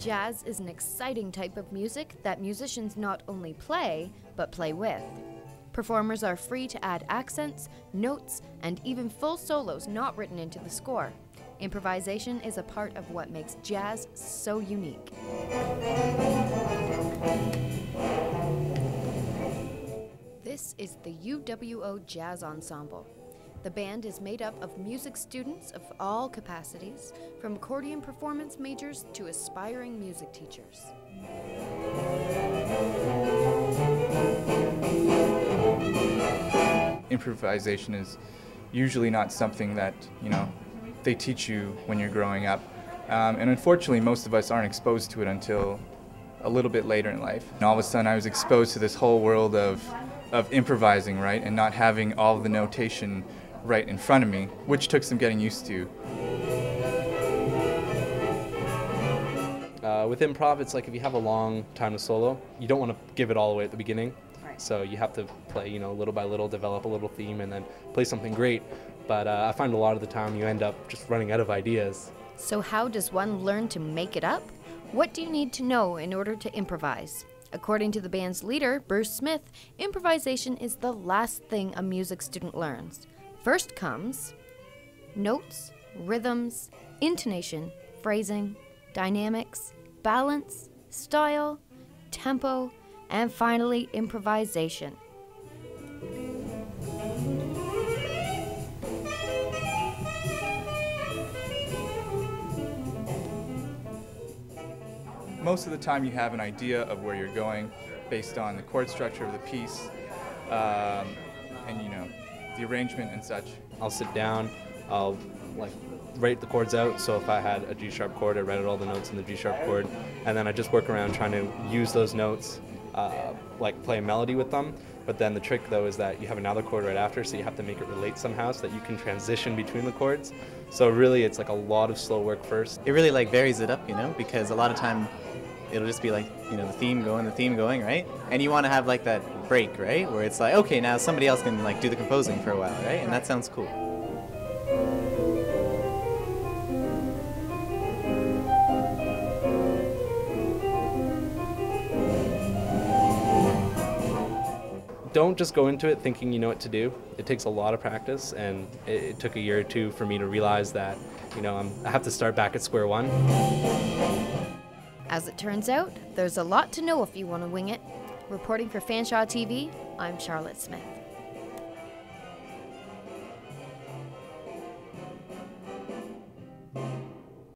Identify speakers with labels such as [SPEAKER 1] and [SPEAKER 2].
[SPEAKER 1] Jazz is an exciting type of music that musicians not only play, but play with. Performers are free to add accents, notes, and even full solos not written into the score. Improvisation is a part of what makes jazz so unique. This is the UWO Jazz Ensemble. The band is made up of music students of all capacities, from accordion performance majors to aspiring music teachers.
[SPEAKER 2] Improvisation is usually not something that, they teach you when you're growing up. And unfortunately, most of us aren't exposed to it until a little bit later in life. And all of a sudden, I was exposed to this whole world of improvising, right, and not having all of the notation right in front of me, which took some getting used to.
[SPEAKER 3] With improv, it's like if you have a long time to solo, you don't want to give it all away at the beginning. Right. So you have to play, little by little, develop a little theme, and then play something great. But I find a lot of the time you end up just running out of ideas.
[SPEAKER 1] So how does one learn to make it up? What do you need to know in order to improvise? According to the band's leader, Bruce Smith, improvisation is the last thing a music student learns. First comes notes, rhythms, intonation, phrasing, dynamics, balance, style, tempo, and finally improvisation.
[SPEAKER 2] Most of the time you have an idea of where you're going based on the chord structure of the piece and the arrangement and such.
[SPEAKER 3] I'll sit down, I'll write the chords out, so if I had a G sharp chord, I write out all the notes in the G sharp chord, and then I just work around trying to use those notes, play a melody with them. But then the trick though is that you have another chord right after, so you have to make it relate somehow so that you can transition between the chords. So really it's like a lot of slow work first.
[SPEAKER 4] It really varies it up, because a lot of time it'll just be the theme going, right? And you want to have that break, right? Where it's okay, now somebody else can do the composing for a while, right? And that sounds cool.
[SPEAKER 3] Don't just go into it thinking you know what to do. It takes a lot of practice, and it took a year or two for me to realize that, I have to start back at square one.
[SPEAKER 1] As it turns out, there's a lot to know if you want to wing it. Reporting for Fanshawe TV, I'm Charlotte Smith.